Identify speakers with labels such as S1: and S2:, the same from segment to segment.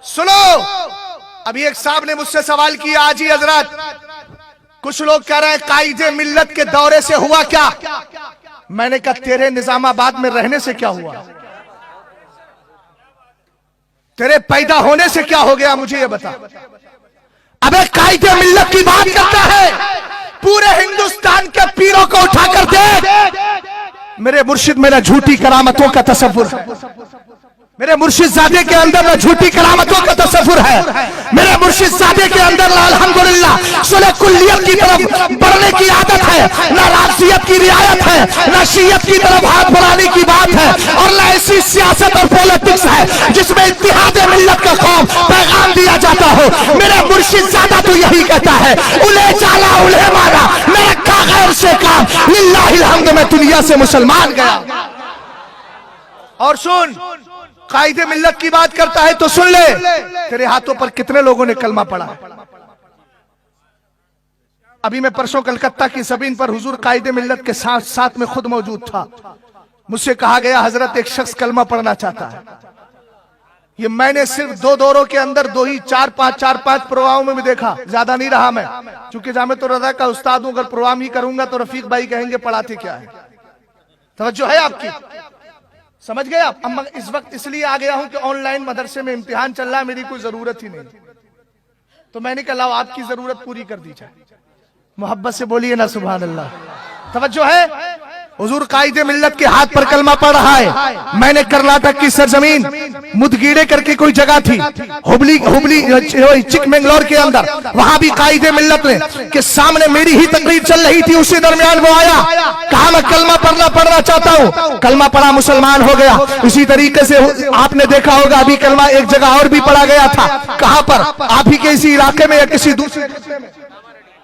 S1: سنو، ابھی ایک صاحب نے مجھ سے سوال کیا، آج ہی حضرت کچھ لوگ کہہ رہے ہیں قائد ملت کے دورے سے ہوا کیا؟ میں نے کہا تیرے نظام آباد میں رہنے سے کیا ہوا؟ تیرے پیدا ہونے سے کیا ہو گیا؟ مجھے یہ بتا۔ ابے قائد ملت کی بات کرتا ہے، پورے ہندوستان کے پیروں کو اٹھا کر دے، میرے مرشد میں نہ جھوٹی کرامتوں کا تصور ہے، میرے مرشد زادے کے اندر نہ جھوٹی کرامتوں کا تصور ہے، میرے مرشد زادے کے اندر نہ الحمدللہ صلح کلیت کی طرف بڑھنے کی عادت ہے، نہ رافضیت کی رعایت ہے، نہ شیعت کی طرف ہاتھ بڑھانے کی بات ہے، اور نہ ایسی سیاست اور پولیٹکس ہے جس میں اتحاد ملت کا قوم پیغام دیا جاتا ہو۔ میرے مرشد زادہ تو یہی کہتا ہے، انہیں چالا انہیں مارا، میں رکھا غیر سے کام، للہ الحمد میں دنیا سے مسلمان گیا۔ اور سن، قائد ملت کی بات کرتا ہے تو سن لے، تیرے ہاتھوں پر کتنے لوگوں نے کلمہ پڑھا؟ ابھی میں پرسوں کلکتہ کی زمین پر حضور قائد ملت کے ساتھ میں خود موجود تھا، مجھ سے کہا گیا حضرت ایک شخص کلمہ پڑھنا چاہتا ہے۔ یہ میں نے صرف 2 دوروں کے اندر 4-5 پروگراموں میں بھی دیکھا، زیادہ نہیں رہا میں، چونکہ جامعۃ الرضا کا استاد ہوں، اگر پروگرام ہی کروں گا تو رفیق بھائی کہیں گے پڑھاتے کیا ہے۔ توجہ ہے آپ کی؟ سمجھ گئے آپ؟ اب اس وقت اس لیے آ گیا ہوں کہ آن لائن مدرسے میں امتحان چل رہا ہے، میری کوئی ضرورت ہی نہیں، تو میں نے کہا لاؤ آپ کی ضرورت پوری کر دی جائے۔ محبت سے بولیے نا سبحان اللہ۔ توجہ ہے؟ حضور قائد ملت کے ہاتھ پر کلمہ پڑھ رہا ہے۔ میں نے کرناٹک کی سرزمین مدگیڑے کر کے کوئی جگہ تھی، ہبلی چک منگلور کے اندر، وہاں بھی قائد ملت نے کہ سامنے میری ہی تقریر چل رہی تھی، اسی درمیان وہ آیا، کہا میں کلمہ پڑھنا چاہتا ہوں، کلمہ پڑھا، مسلمان ہو گیا۔ اسی طریقے سے آپ نے دیکھا ہوگا ابھی کلمہ ایک جگہ اور بھی پڑھا گیا تھا، کہاں پر؟ آپ ہی کے اسی علاقے میں یا کسی دوسرے خطے میں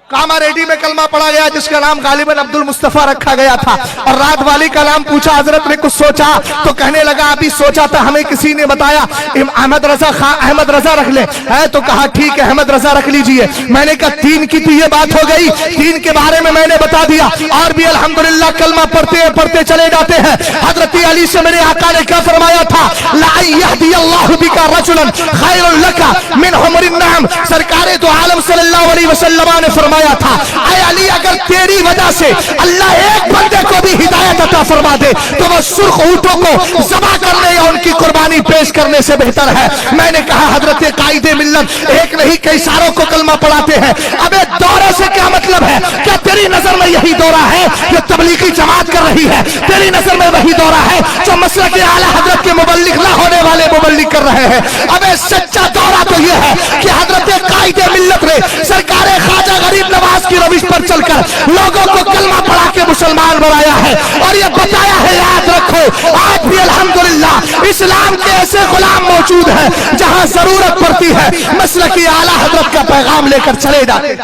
S1: کاما ریڈی میں کلمہ پڑھا گیا، جس کا نام غالباً عبد المصطفیٰ رکھا گیا تھا، اور رات والی کا نام پوچھا، حضرت نے کچھ سوچا تو کہنے لگا ابھی سوچا تھا، ہمیں کسی نے بتایا احمد رضا رکھ لے، ہے تو کہا ٹھیک ہے احمد رضا رکھ لیجئے۔ میں نے کہا 3 کی تو یہ بات ہو گئی، 3 کے بارے میں نے بتا دیا، اور بھی الحمدللہ کلمہ پڑھتے چلے جاتے ہیں۔ حضرت علی سے میرے آقا نے کیا فرمایا تھا؟ لَأَن يَهْدِيَ اللَّهُ بِكَ رَجُلًا خَيْرٌ لَكَ مِنْ حُمُرِ النَّعَمِ۔ سرکار تو عالم صلی اللہ علیہ وسلم نے فرمایا تھا، اے علی اگر تیری وجہ سے اللہ ایک بندے کو بھی ہدایت عطا فرما دے تو وہ سرخ اونٹوں کو ذبح کرنے یا ان کی قربانی پیش کرنے سے بہتر ہے۔ میں نے کہا حضرت قائد ملت ایک نہیں کئی ساروں کو کلمہ پڑھاتے ہیں، اب ایک دورے سے کیا مطلب ہے؟ کیا تیری نظر میں یہی دورہ ہے جو تبلیغی جماعت کر رہی ہے؟ تیری نظر میں وہی دورہ ہے جو مسلک اعلیٰ حضرت کے مبلغ نہ ہونے والے مبلغ کر رہے ہیں؟ اب سچا دورہ تو یہ ہے کہ حضرت قائد ملت نے سرکار خواجہ غریب نواز کی روش پر چل کر لوگوں کو کلمہ پڑھا کے مسلمان بنایا ہے، اور یہ بتایا ہے، یاد رکھو آج بھی الحمدللہ اسلام کے ایسے غلام موجود ہیں جہاں ضرورت پڑتی ہے مسلکی اعلیٰ حضرت کا پیغام لے کر چلے جاتے۔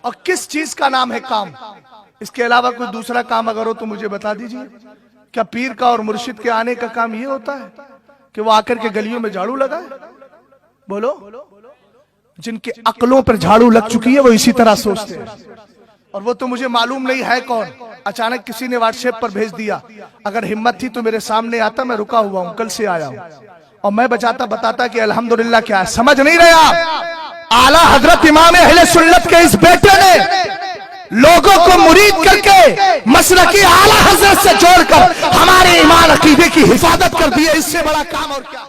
S1: اور کس چیز کا نام ہے کام؟ اس کے علاوہ کوئی دوسرا کام اگر ہو تو مجھے بتا دیجئے۔ کیا پیر کا اور مرشد کے آنے کا کام یہ ہوتا ہے کہ وہ آ کر کے گلیوں میں جھاڑو لگائے؟ بولو، جن کے عقلوں پر جھاڑو لگ چکی ہے وہ اسی طرح سوچتے ہیں، اور وہ تو مجھے معلوم نہیں ہے کون، اچانک کسی نے واٹس ایپ پر بھیج دیا، اگر ہمت تھی تو میرے سامنے آتا، میں رکا ہوا ہوں، کل سے آیا ہوں، اور میں بتاتا کہ الحمدللہ کیا ہے۔ سمجھ نہیں رہا؟ اعلیٰ حضرت امام اہل سنت کے اس بیٹے نے لوگوں کو مرید کر کے مسلکی اعلیٰ حضرت سے جوڑ کر ہمارے ایمان عقیدے کی حفاظت کر دی ہے، اس سے بڑا کام اور کیا؟